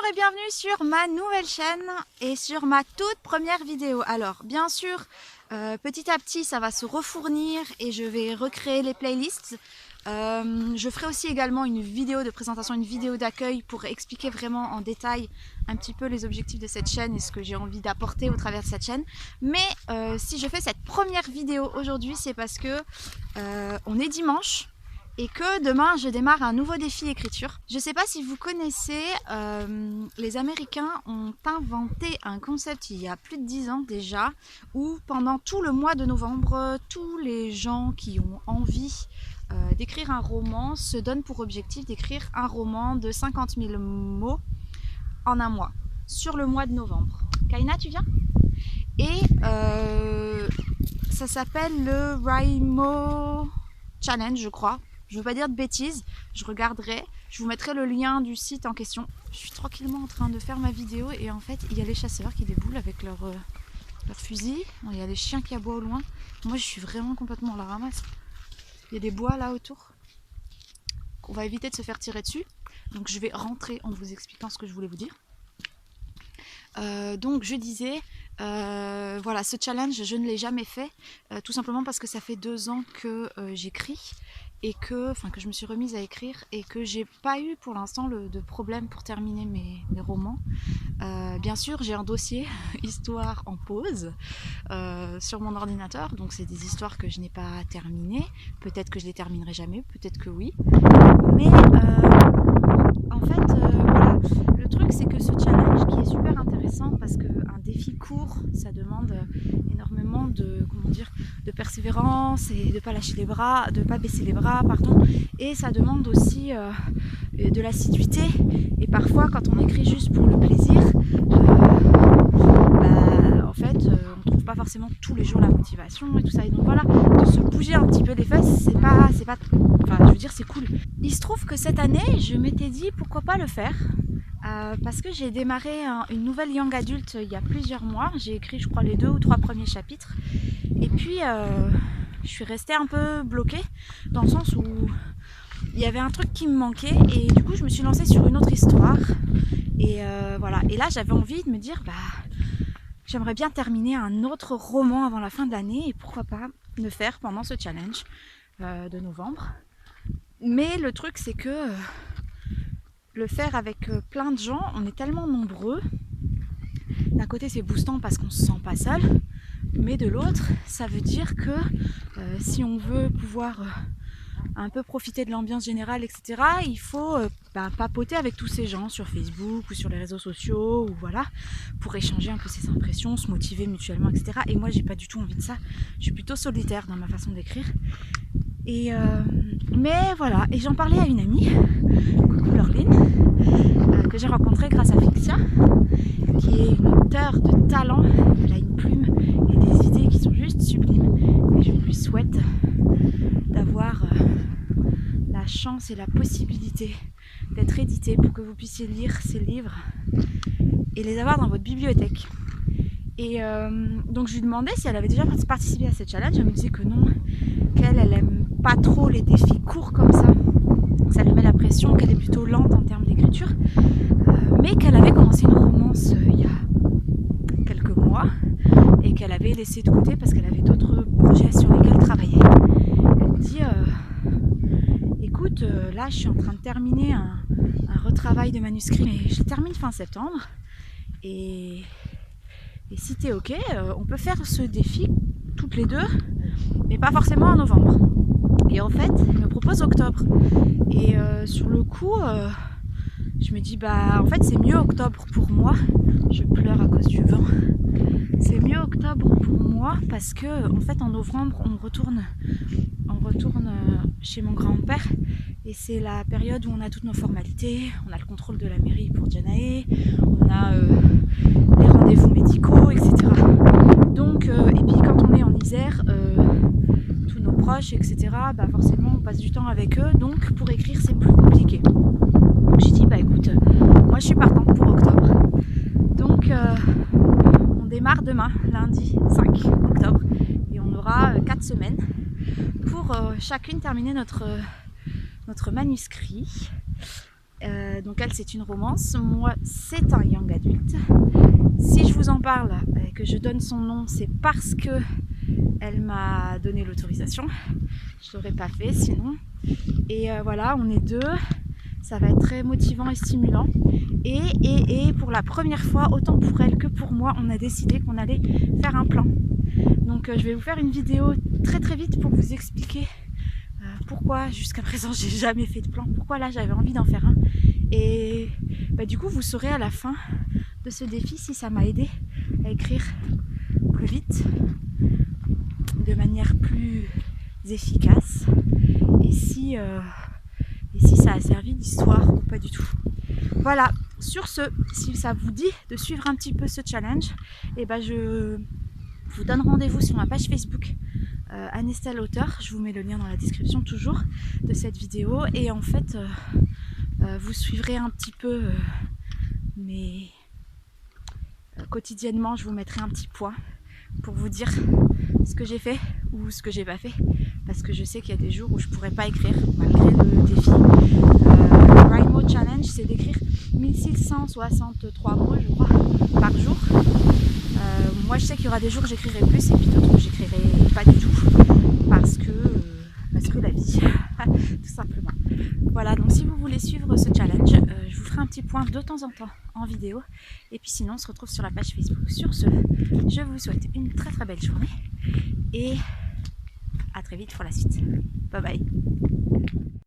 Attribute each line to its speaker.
Speaker 1: et bienvenue sur ma nouvelle chaîne et sur ma toute première vidéo. Alors bien sûr, petit à petit ça va se refournir et je vais recréer les playlists. Je ferai aussi également une vidéo de présentation, une vidéo d'accueil pour expliquer vraiment en détail un petit peu les objectifs de cette chaîne et ce que j'ai envie d'apporter au travers de cette chaîne. Mais si je fais cette première vidéo aujourd'hui, c'est parce que on est dimanche et que demain je démarre un nouveau défi écriture. Je ne sais pas si vous connaissez, les Américains ont inventé un concept il y a plus de 10 ans déjà, où pendant tout le mois de novembre, tous les gens qui ont envie d'écrire un roman se donnent pour objectif d'écrire un roman de 50 000 mots en un mois, sur le mois de novembre. Kaina, tu viens? Et ça s'appelle le Raimo Challenge, je crois. Je ne veux pas dire de bêtises, je regarderai, je vous mettrai le lien du site en question. Je suis tranquillement en train de faire ma vidéo et en fait il y a les chasseurs qui déboulent avec leur fusil. Il y a les chiens qui aboient au loin. Moi je suis vraiment complètement à la ramasse. Il y a des bois là autour. On va éviter de se faire tirer dessus. Donc je vais rentrer en vous expliquant ce que je voulais vous dire. Donc je disais, voilà, ce challenge je ne l'ai jamais fait, tout simplement parce que ça fait 2 ans que j'écris et que je me suis remise à écrire et que j'ai pas eu pour l'instant de problème pour terminer mes romans. Bien sûr j'ai un dossier histoire en pause sur mon ordinateur, donc c'est des histoires que je n'ai pas terminées, peut-être que je les terminerai jamais, peut-être que oui, mais en fait voilà, le truc c'est que ce challenge qui est super intéressant parce qu'un défi court ça demande énormément de persévérance et de pas lâcher les bras, de pas baisser les bras, pardon, et ça demande aussi de l'assiduité, et parfois quand on écrit juste pour le plaisir, en fait on trouve pas forcément tous les jours la motivation et tout ça, et donc voilà, de se bouger un petit peu les fesses, c'est pas je veux dire c'est cool. Il se trouve que cette année je m'étais dit pourquoi pas le faire. Parce que j'ai démarré une nouvelle young adulte il y a plusieurs mois. J'ai écrit je crois les 2 ou 3 premiers chapitres. Et puis je suis restée un peu bloquée dans le sens où il y avait un truc qui me manquait. Et du coup je me suis lancée sur une autre histoire. Et voilà. Et là j'avais envie de me dire j'aimerais bien terminer un autre roman avant la fin de l'année. Et pourquoi pas le faire pendant ce challenge de novembre. Mais le truc c'est que le faire avec plein de gens, on est tellement nombreux. D'un côté c'est boostant parce qu'on se sent pas seul, mais de l'autre ça veut dire que si on veut pouvoir un peu profiter de l'ambiance générale, etc., il faut papoter avec tous ces gens sur Facebook ou sur les réseaux sociaux, ou voilà, pour échanger un peu ses impressions, se motiver mutuellement, etc. Et moi j'ai pas du tout envie de ça, je suis plutôt solitaire dans ma façon d'écrire. Et mais voilà, et j'en parlais à une amie, coucou Laureline, que j'ai rencontrée grâce à Fixia, qui est une auteure de talent. Elle a une plume et des idées qui sont juste sublimes, et je lui souhaite d'avoir la chance et la possibilité d'être éditée pour que vous puissiez lire ces livres et les avoir dans votre bibliothèque. Et donc je lui demandais si elle avait déjà participé à ce challenge. Elle me disait que non, qu'elle aime pas trop les défis courts comme ça lui met la pression, qu'elle est plutôt lente en termes d'écriture, mais qu'elle avait commencé une romance il y a quelques mois et qu'elle avait laissé de côté parce qu'elle avait d'autres projets sur lesquels travailler. Elle me dit écoute, là je suis en train de terminer un retravail de manuscrit, mais je termine fin septembre, et si t'es ok, on peut faire ce défi toutes les 2, mais pas forcément en novembre. Et en fait, elle me propose octobre. Et sur le coup, je me dis en fait c'est mieux octobre pour moi. Je pleure à cause du vent. C'est mieux octobre pour moi parce que en fait en novembre on retourne chez mon grand-père, et c'est la période où on a toutes nos formalités, on a le contrôle de la mairie pour Janae, on a les rendez-vous médicaux, etc. Donc, et puis quand on est en Isère, tous nos proches, etc., forcément on passe du temps avec eux, donc pour écrire c'est plus compliqué. Donc j'ai dit écoute, moi je suis partante pour octobre. Donc on démarre demain, lundi 5 octobre, et on aura 4 semaines pour chacune terminer notre manuscrit. Donc elle, c'est une romance. Moi, c'est un young adulte. Si je vous en parle et que je donne son nom, c'est parce que elle m'a donné l'autorisation. Je l'aurais pas fait sinon. Et voilà, on est deux. Ça va être très motivant et stimulant. Et pour la première fois, autant pour elle que pour moi, on a décidé qu'on allait faire un plan. Donc je vais vous faire une vidéo très très vite pour vous expliquer pourquoi jusqu'à présent j'ai jamais fait de plan, pourquoi là j'avais envie d'en faire un. Et du coup vous saurez à la fin de ce défi si ça m'a aidé à écrire plus vite, de manière plus efficace, et si ça a servi d'histoire ou pas du tout. Voilà, sur ce, si ça vous dit de suivre un petit peu ce challenge, je vous donne rendez-vous sur ma page Facebook Anestelle Auteur. Je vous mets le lien dans la description toujours de cette vidéo. Et en fait, vous suivrez un petit peu quotidiennement, je vous mettrai un petit point pour vous dire ce que j'ai fait ou ce que j'ai pas fait. Parce que je sais qu'il y a des jours où je pourrais pas écrire malgré le défi. Le Write Challenge, c'est d'écrire 1663 mots, je crois, par jour. Moi, je sais qu'il y aura des jours où j'écrirai plus et puis d'autres où j'écrirai pas du tout parce que la vie, tout simplement. Voilà, donc si vous voulez suivre ce challenge, je vous ferai un petit point de temps en temps en vidéo. Et puis sinon, on se retrouve sur la page Facebook. Sur ce, je vous souhaite une très très belle journée et à très vite pour la suite. Bye bye.